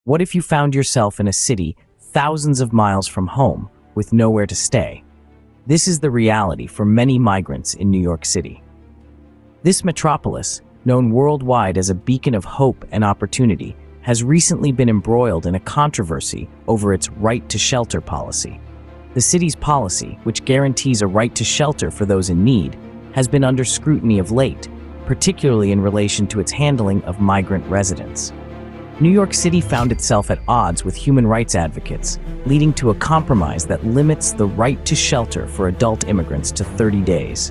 What if you found yourself in a city thousands of miles from home with nowhere to stay? This is the reality for many migrants in New York City. This metropolis, known worldwide as a beacon of hope and opportunity, has recently been embroiled in a controversy over its right to shelter policy. The city's policy, which guarantees a right to shelter for those in need, has been under scrutiny of late, particularly in relation to its handling of migrant residents. New York City found itself at odds with human rights advocates, leading to a compromise that limits the right to shelter for adult immigrants to 30 days.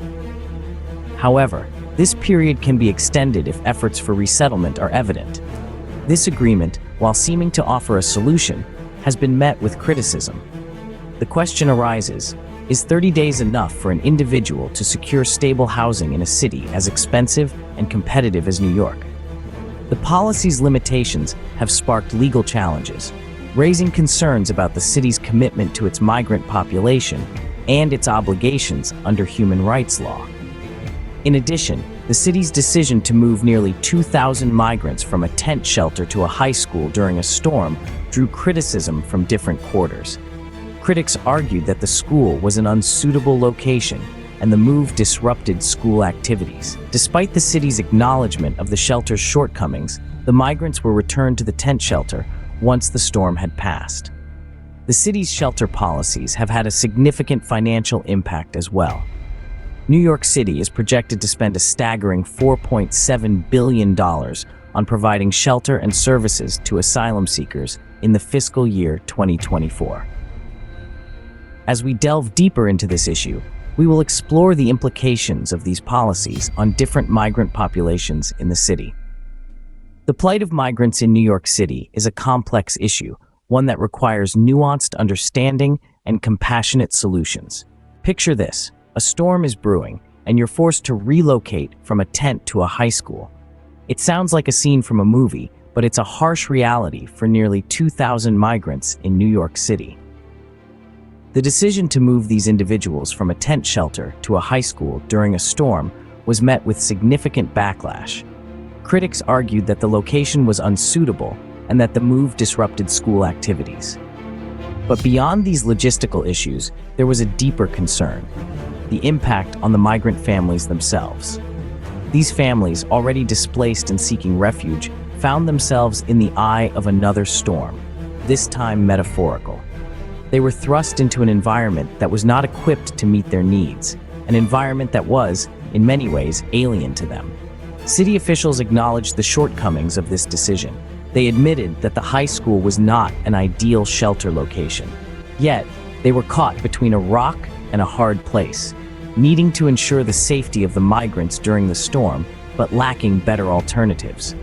However, this period can be extended if efforts for resettlement are evident. This agreement, while seeming to offer a solution, has been met with criticism. The question arises, is 30 days enough for an individual to secure stable housing in a city as expensive and competitive as New York? The policy's limitations have sparked legal challenges, raising concerns about the city's commitment to its migrant population and its obligations under human rights law. In addition, the city's decision to move nearly 2,000 migrants from a tent shelter to a high school during a storm drew criticism from different quarters. Critics argued that the school was an unsuitable location and the move disrupted school activities. Despite the city's acknowledgement of the shelter's shortcomings, the migrants were returned to the tent shelter once the storm had passed. The city's shelter policies have had a significant financial impact as well. New York City is projected to spend a staggering $4.7 billion on providing shelter and services to asylum seekers in the fiscal year 2024. As we delve deeper into this issue, we will explore the implications of these policies on different migrant populations in the city. The plight of migrants in New York City is a complex issue, one that requires nuanced understanding and compassionate solutions. Picture this: a storm is brewing, and you're forced to relocate from a tent to a high school. It sounds like a scene from a movie, but it's a harsh reality for nearly 2,000 migrants in New York City. The decision to move these individuals from a tent shelter to a high school during a storm was met with significant backlash. Critics argued that the location was unsuitable and that the move disrupted school activities. But beyond these logistical issues, there was a deeper concern: the impact on the migrant families themselves. These families, already displaced and seeking refuge, found themselves in the eye of another storm, this time metaphorical. They were thrust into an environment that was not equipped to meet their needs, an environment that was, in many ways, alien to them. City officials acknowledged the shortcomings of this decision. They admitted that the high school was not an ideal shelter location. Yet, they were caught between a rock and a hard place, needing to ensure the safety of the migrants during the storm, but lacking better alternatives.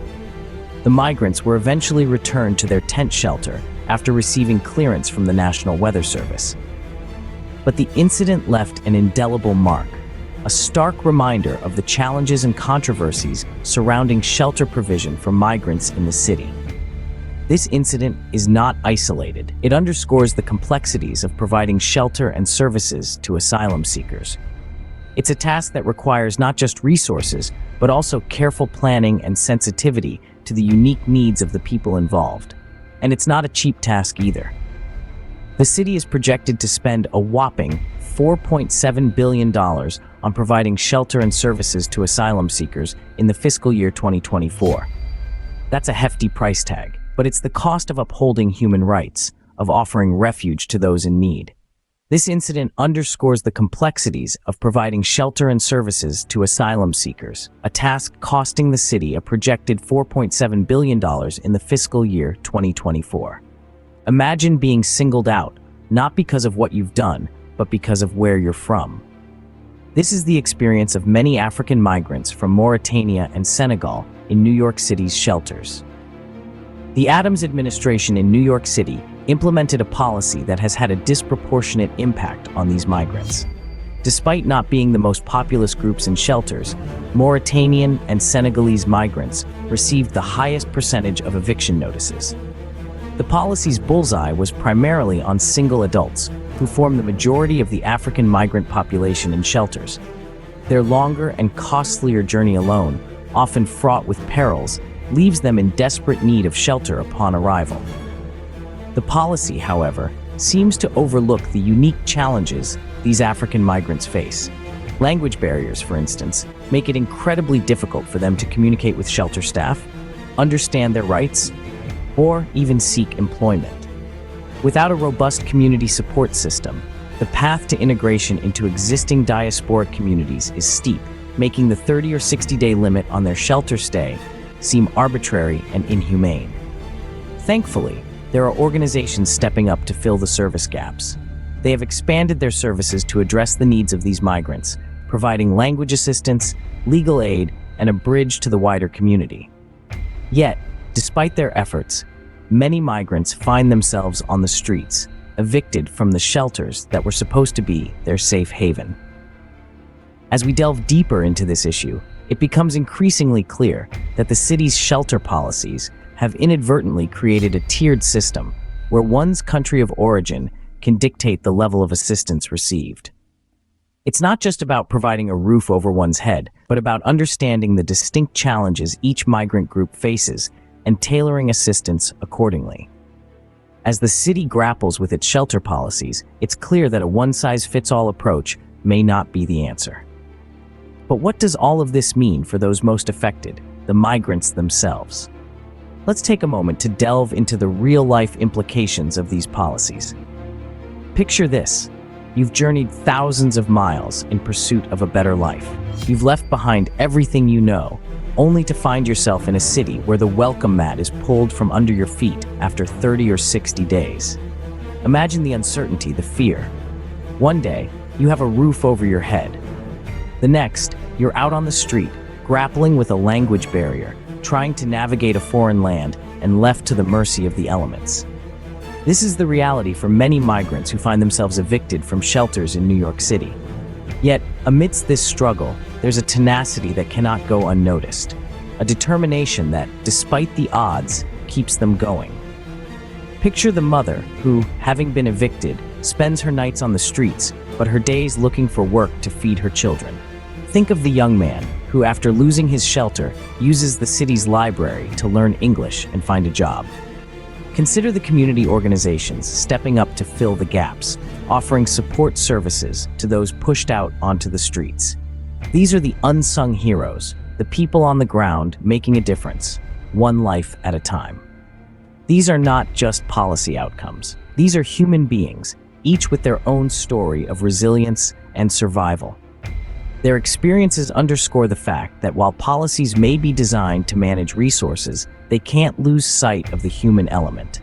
The migrants were eventually returned to their tent shelter after receiving clearance from the National Weather Service. But the incident left an indelible mark, a stark reminder of the challenges and controversies surrounding shelter provision for migrants in the city. This incident is not isolated. It underscores the complexities of providing shelter and services to asylum seekers. It's a task that requires not just resources, but also careful planning and sensitivity to the unique needs of the people involved. And it's not a cheap task either. The city is projected to spend a whopping $4.7 billion on providing shelter and services to asylum seekers in the fiscal year 2024. That's a hefty price tag, but it's the cost of upholding human rights, of offering refuge to those in need. This incident underscores the complexities of providing shelter and services to asylum seekers, a task costing the city a projected $4.7 billion in the fiscal year 2024. Imagine being singled out, not because of what you've done, but because of where you're from. This is the experience of many African migrants from Mauritania and Senegal in New York City's shelters. The Adams administration in New York City implemented a policy that has had a disproportionate impact on these migrants. Despite not being the most populous groups in shelters, Mauritanian and Senegalese migrants received the highest percentage of eviction notices. The policy's bullseye was primarily on single adults, who form the majority of the African migrant population in shelters. Their longer and costlier journey alone, often fraught with perils, leaves them in desperate need of shelter upon arrival. The policy, however, seems to overlook the unique challenges these African migrants face. Language barriers, for instance, make it incredibly difficult for them to communicate with shelter staff, understand their rights, or even seek employment. Without a robust community support system, the path to integration into existing diasporic communities is steep, making the 30 or 60-day limit on their shelter stay seem arbitrary and inhumane. Thankfully, there are organizations stepping up to fill the service gaps. They have expanded their services to address the needs of these migrants, providing language assistance, legal aid, and a bridge to the wider community. Yet, despite their efforts, many migrants find themselves on the streets, evicted from the shelters that were supposed to be their safe haven. As we delve deeper into this issue, it becomes increasingly clear that the city's shelter policies have inadvertently created a tiered system where one's country of origin can dictate the level of assistance received. It's not just about providing a roof over one's head, but about understanding the distinct challenges each migrant group faces and tailoring assistance accordingly. As the city grapples with its shelter policies, it's clear that a one-size-fits-all approach may not be the answer. But what does all of this mean for those most affected, the migrants themselves? Let's take a moment to delve into the real-life implications of these policies. Picture this. You've journeyed thousands of miles in pursuit of a better life. You've left behind everything you know, only to find yourself in a city where the welcome mat is pulled from under your feet after 30 or 60 days. Imagine the uncertainty, the fear. One day, you have a roof over your head. The next, you're out on the street, grappling with a language barrier, trying to navigate a foreign land and left to the mercy of the elements. This is the reality for many migrants who find themselves evicted from shelters in New York City. Yet, amidst this struggle, there's a tenacity that cannot go unnoticed, a determination that, despite the odds, keeps them going. Picture the mother who, having been evicted, spends her nights on the streets, but her days looking for work to feed her children. Think of the young man who, after losing his shelter, uses the city's library to learn English and find a job. Consider the community organizations stepping up to fill the gaps, offering support services to those pushed out onto the streets. These are the unsung heroes, the people on the ground making a difference, one life at a time. These are not just policy outcomes. These are human beings, each with their own story of resilience and survival. Their experiences underscore the fact that while policies may be designed to manage resources, they can't lose sight of the human element.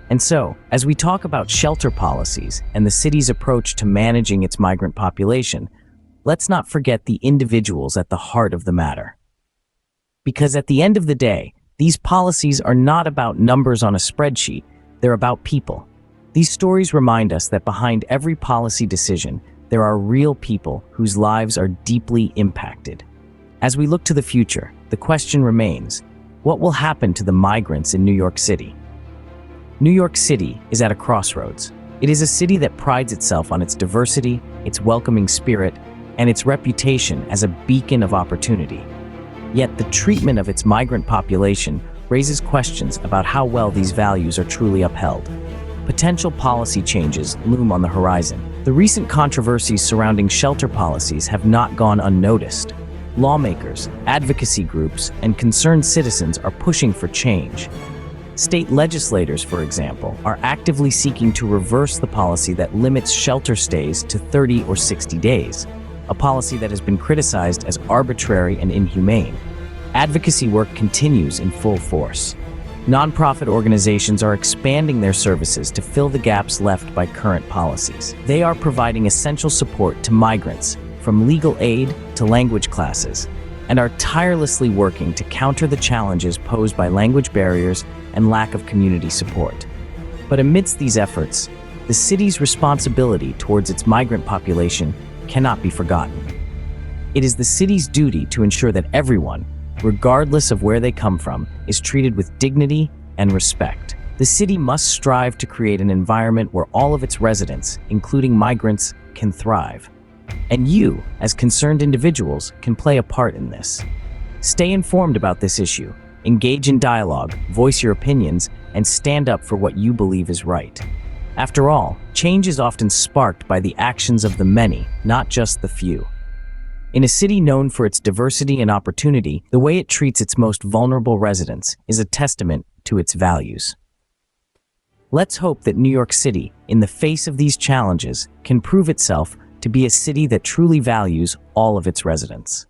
And so, as we talk about shelter policies and the city's approach to managing its migrant population, let's not forget the individuals at the heart of the matter. Because at the end of the day, these policies are not about numbers on a spreadsheet, they're about people. These stories remind us that behind every policy decision, there are real people whose lives are deeply impacted. As we look to the future, the question remains, what will happen to the migrants in New York City? New York City is at a crossroads. It is a city that prides itself on its diversity, its welcoming spirit, and its reputation as a beacon of opportunity. Yet the treatment of its migrant population raises questions about how well these values are truly upheld. Potential policy changes loom on the horizon. The recent controversies surrounding shelter policies have not gone unnoticed. Lawmakers, advocacy groups, and concerned citizens are pushing for change. State legislators, for example, are actively seeking to reverse the policy that limits shelter stays to 30 or 60 days, a policy that has been criticized as arbitrary and inhumane. Advocacy work continues in full force. Nonprofit organizations are expanding their services to fill the gaps left by current policies. They are providing essential support to migrants, from legal aid to language classes, and are tirelessly working to counter the challenges posed by language barriers and lack of community support. But amidst these efforts, the city's responsibility towards its migrant population cannot be forgotten. It is the city's duty to ensure that everyone, regardless of where they come from, is treated with dignity and respect. The city must strive to create an environment where all of its residents, including migrants, can thrive. And you, as concerned individuals, can play a part in this. Stay informed about this issue, engage in dialogue, voice your opinions, and stand up for what you believe is right. After all, change is often sparked by the actions of the many, not just the few. In a city known for its diversity and opportunity, the way it treats its most vulnerable residents is a testament to its values. Let's hope that New York City, in the face of these challenges, can prove itself to be a city that truly values all of its residents.